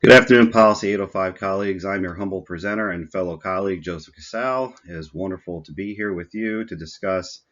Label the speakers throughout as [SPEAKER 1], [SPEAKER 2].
[SPEAKER 1] Good afternoon, PLCY805 colleagues. I'm your humble presenter and fellow colleague, Joseph Casale. It is wonderful to be here with you to discuss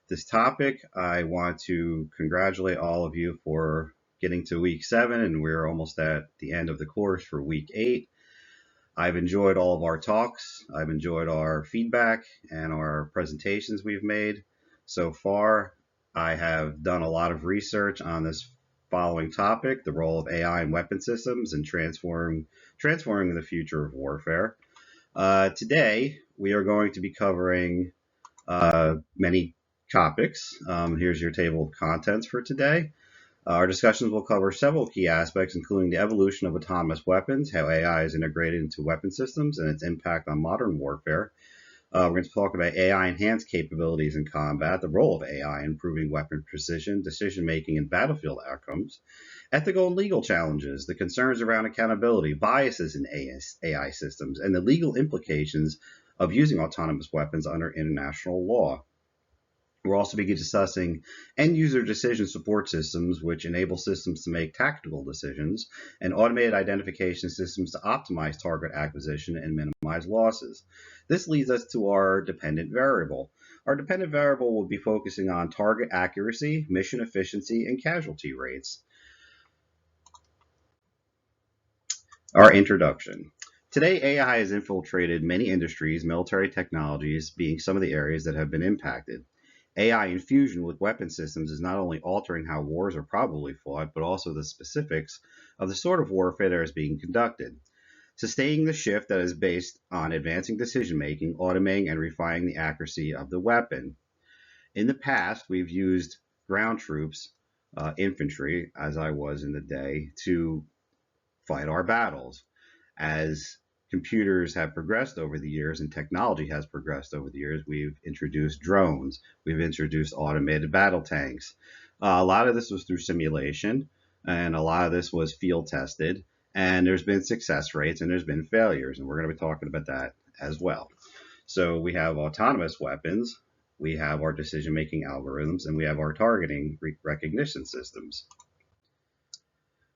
[SPEAKER 1] this topic. I want to congratulate all of you for getting to week 7, and we're almost at the end of the course for week 8. I've enjoyed all of our talks. I've enjoyed our feedback and our presentations we've made so far. I have done a lot of research on this following topic, the role of AI in weapon systems and transforming the future of warfare. Today, we are going to be covering many topics. Here's your table of contents for today. Our discussions will cover several key aspects, including the evolution of autonomous weapons, how AI is integrated into weapon systems, and its impact on modern warfare. We're going to talk about AI-enhanced capabilities in combat, the role of AI in improving weapon precision, decision-making, and battlefield outcomes, ethical and legal challenges, the concerns around accountability, biases in AI systems, and the legal implications of using autonomous weapons under international law. We'll also be discussing end-user decision support systems, which enable systems to make tactical decisions, and automated identification systems to optimize target acquisition and minimize losses. This leads us to our dependent variable. Our dependent variable will be focusing on target accuracy, mission efficiency, and casualty rates. Our introduction. Today, AI has infiltrated many industries, military technologies being some of the areas that have been impacted. AI infusion with weapon systems is not only altering how wars are probably fought, but also the specifics of the sort of warfare that is being conducted. Sustaining the shift that is based on advancing decision-making, automating, and refining the accuracy of the weapon. In the past, we've used ground troops, infantry, as I was in the day, to fight our battles. As computers have progressed over the years and technology has progressed over the years, we've introduced drones, we've introduced automated battle tanks. A lot of this was through simulation, and a lot of this was field tested, and there's been success rates and there's been failures, and we're going to be talking about that as well. So we have autonomous weapons, we have our decision-making algorithms, and we have our targeting recognition systems.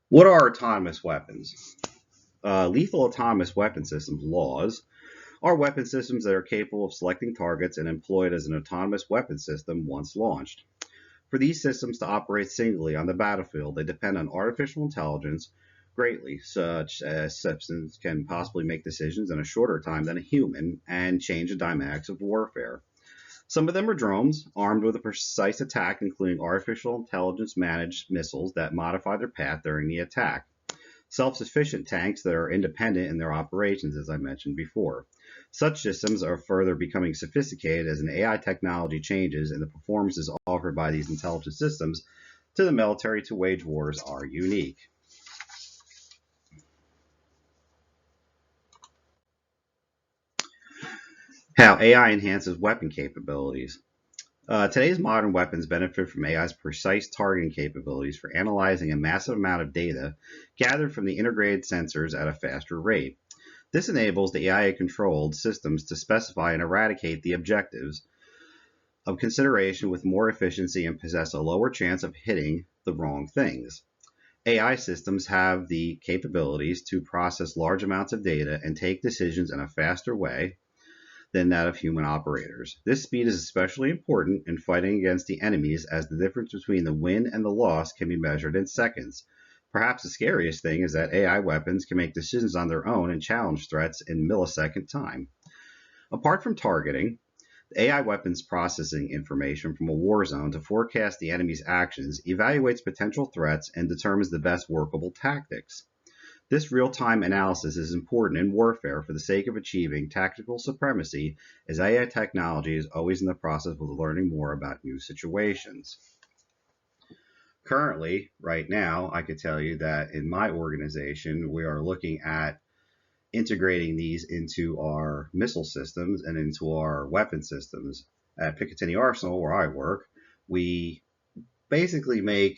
[SPEAKER 1] What are autonomous weapons? Lethal autonomous weapon systems laws are weapon systems that are capable of selecting targets and employed as an autonomous weapon system once launched. For these systems to operate singly on the battlefield, they depend on artificial intelligence greatly, such as systems can possibly make decisions in a shorter time than a human and change the dynamics of warfare. Some of them are drones, armed with a precise attack, including artificial intelligence managed missiles that modify their path during the attack. Self-sufficient tanks that are independent in their operations, as I mentioned before. Such systems are further becoming sophisticated as an AI technology changes and the performances offered by these intelligent systems to the military to wage wars are unique. How AI enhances weapon capabilities. Today's modern weapons benefit from AI's precise targeting capabilities for analyzing a massive amount of data gathered from the integrated sensors at a faster rate. This enables the AI-controlled systems to specify and eradicate the objectives of consideration with more efficiency and possess a lower chance of hitting the wrong things. AI systems have the capabilities to process large amounts of data and take decisions in a faster way than that of human operators. This speed is especially important in fighting against the enemies, as the difference between the win and the loss can be measured in seconds. Perhaps the scariest thing is that AI weapons can make decisions on their own and challenge threats in millisecond time. Apart from targeting, AI weapons processing information from a war zone to forecast the enemy's actions, evaluates potential threats, and determines the best workable tactics. This real-time analysis is important in warfare for the sake of achieving tactical supremacy, as AI technology is always in the process of learning more about new situations. Currently, right now, I could tell you that in my organization, we are looking at integrating these into our missile systems and into our weapon systems. At Picatinny Arsenal, where I work, we basically make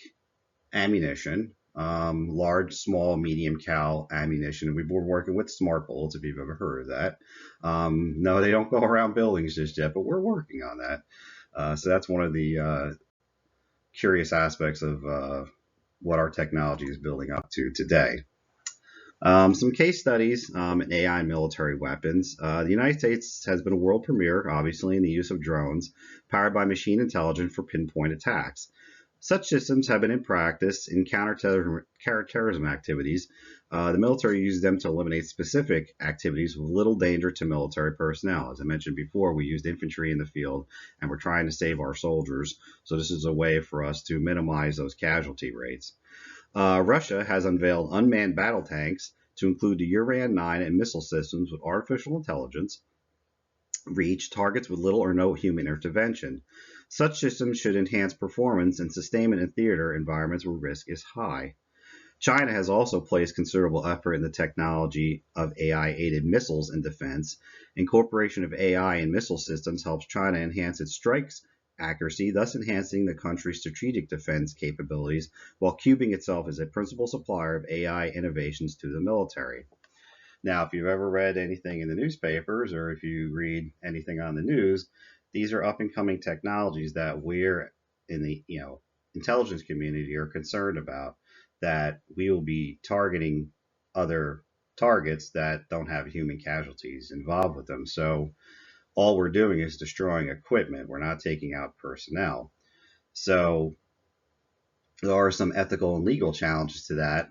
[SPEAKER 1] ammunition, large, small, medium cal ammunition. We've been working with smart bullets, if you've ever heard of that. No, they don't go around buildings just yet, but we're working on that. So that's one of the curious aspects of what our technology is building up to today. Some case studies in AI and military weapons. The United States has been a world premier, obviously, in the use of drones powered by machine intelligence for pinpoint attacks. Such systems have been in practice in counterterrorism activities. The military uses them to eliminate specific activities with little danger to military personnel. As I mentioned before, we used infantry in the field and we're trying to save our soldiers. So, this is a way for us to minimize those casualty rates. Russia has unveiled unmanned battle tanks to include the Uran 9 and missile systems with artificial intelligence reach targets with little or no human intervention. Such systems should enhance performance and sustainment in theater environments where risk is high. China has also placed considerable effort in the technology of AI-aided missiles in defense. Incorporation of AI in missile systems helps China enhance its strikes accuracy, thus enhancing the country's strategic defense capabilities, while cubing itself as a principal supplier of AI innovations to the military. Now, if you've ever read anything in the newspapers or if you read anything on the news, these are up and coming technologies that we're in the intelligence community are concerned about, that we will be targeting other targets that don't have human casualties involved with them. So all we're doing is destroying equipment. We're not taking out personnel. So there are some ethical and legal challenges to that,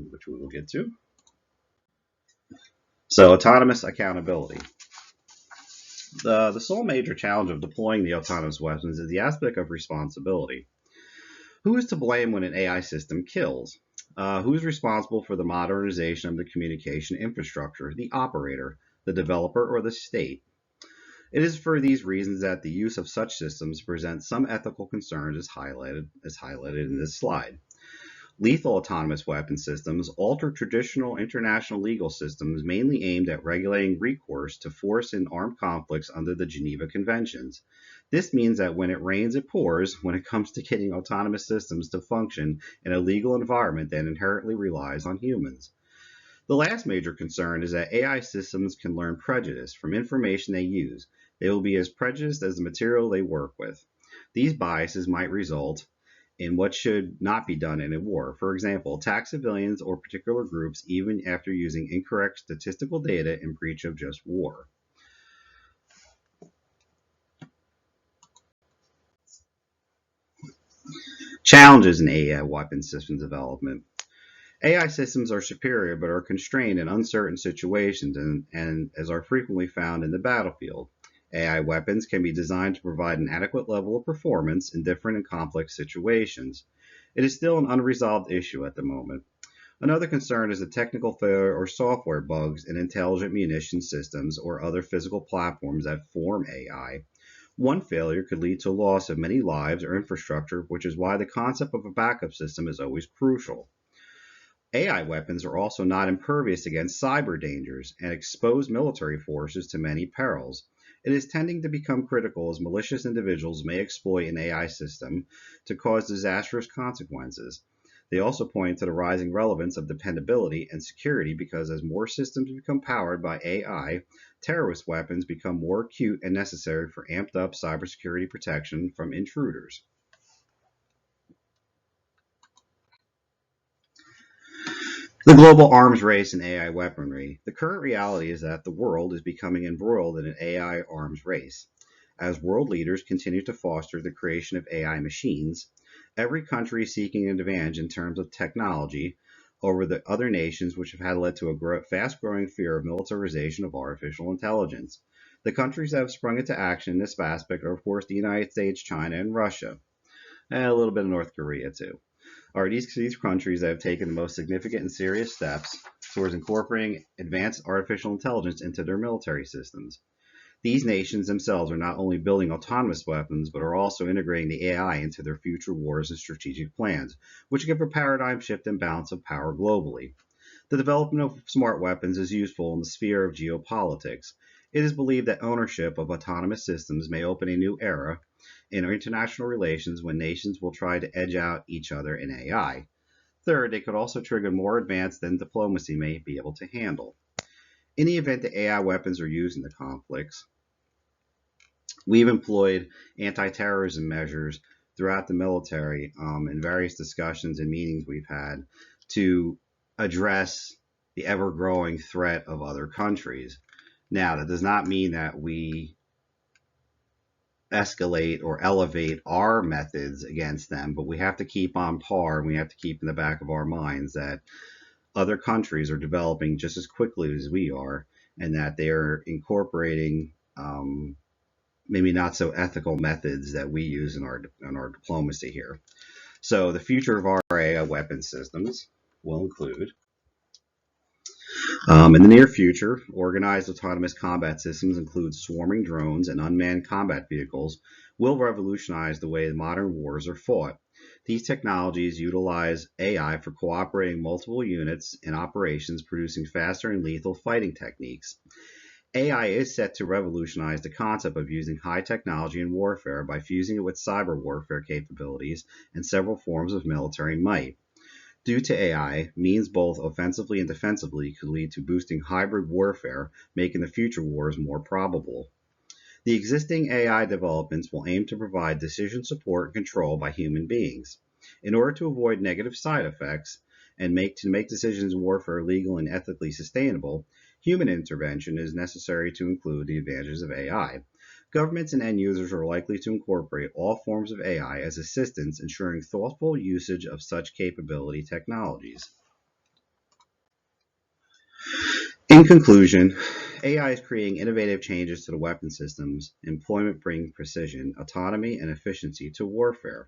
[SPEAKER 1] which we will get to. So autonomous accountability. The sole major challenge of deploying the autonomous weapons is the aspect of responsibility. Who is to blame when an AI system kills? Who is responsible for the modernization of the communication infrastructure, the operator, the developer, or the state? It is for these reasons that the use of such systems presents some ethical concerns as highlighted in this slide. Lethal autonomous weapon systems alter traditional international legal systems mainly aimed at regulating recourse to force in armed conflicts under the Geneva Conventions. This means that when it rains, it pours when it comes to getting autonomous systems to function in a legal environment that inherently relies on humans. The last major concern is that AI systems can learn prejudice from information they use. They will be as prejudiced as the material they work with. These biases might result in what should not be done in a war. For example, attack civilians or particular groups even after using incorrect statistical data in breach of just war. Challenges in AI weapon systems development. AI systems are superior but are constrained in uncertain situations and as are frequently found in the battlefield. AI weapons can be designed to provide an adequate level of performance in different and complex situations. It is still an unresolved issue at the moment. Another concern is the technical failure or software bugs in intelligent munition systems or other physical platforms that form AI. One failure could lead to loss of many lives or infrastructure, which is why the concept of a backup system is always crucial. AI weapons are also not impervious against cyber dangers and expose military forces to many perils. It is tending to become critical as malicious individuals may exploit an AI system to cause disastrous consequences. They also point to the rising relevance of dependability and security because as more systems become powered by AI, terrorist weapons become more acute and necessary for amped up cybersecurity protection from intruders. The global arms race in AI weaponry. The current reality is that the world is becoming embroiled in an AI arms race. As world leaders continue to foster the creation of AI machines, every country is seeking an advantage in terms of technology over the other nations, which have led to a fast-growing fear of militarization of artificial intelligence. The countries that have sprung into action in this aspect are, of course, the United States, China, and Russia, and a little bit of North Korea, too. Are these countries that have taken the most significant and serious steps towards incorporating advanced artificial intelligence into their military systems. These nations themselves are not only building autonomous weapons, but are also integrating the AI into their future wars and strategic plans, which give a paradigm shift and balance of power globally. The development of smart weapons is useful in the sphere of geopolitics. It is believed that ownership of autonomous systems may open a new era in international relations when nations will try to edge out each other in AI. Third, they could also trigger more advanced than diplomacy may be able to handle. In the event that AI weapons are used in the conflicts, we've employed anti-terrorism measures throughout the military in various discussions and meetings we've had to address the ever-growing threat of other countries. Now, that does not mean that we escalate or elevate our methods against them, but we have to keep on par and we have to keep in the back of our minds that other countries are developing just as quickly as we are, and that they're incorporating maybe not so ethical methods that we use in our diplomacy here. So the future of our AI weapon systems will include, in the near future, organized autonomous combat systems include swarming drones and unmanned combat vehicles will revolutionize the way modern wars are fought. These technologies utilize AI for cooperating multiple units in operations, producing faster and lethal fighting techniques. AI is set to revolutionize the concept of using high technology in warfare by fusing it with cyber warfare capabilities and several forms of military might. Due to AI, means both offensively and defensively could lead to boosting hybrid warfare, making the future wars more probable. The existing AI developments will aim to provide decision support and control by human beings. In order to avoid negative side effects and to make decisions in warfare legal and ethically sustainable, human intervention is necessary to include the advantages of AI. Governments and end users are likely to incorporate all forms of AI as assistants, ensuring thoughtful usage of such capability technologies. In conclusion, AI is creating innovative changes to the weapon systems, employment bringing precision, autonomy, and efficiency to warfare.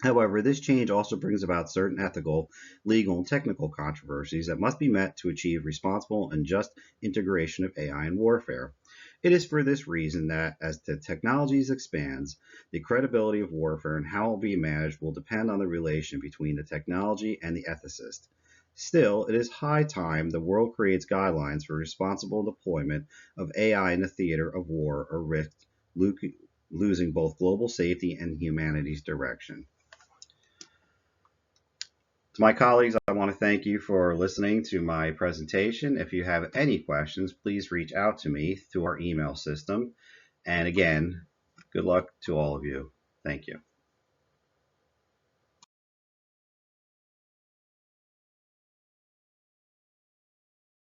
[SPEAKER 1] However, this change also brings about certain ethical, legal, and technical controversies that must be met to achieve responsible and just integration of AI in warfare. It is for this reason that, as the technologies expands, the credibility of warfare and how it will be managed will depend on the relation between the technology and the ethicist. Still, it is high time the world creates guidelines for responsible deployment of AI in the theater of war or risk losing both global safety and humanity's direction. To my colleagues, I want to thank you for listening to my presentation. If you have any questions, please reach out to me through our email system. And again, good luck to all of you. Thank you.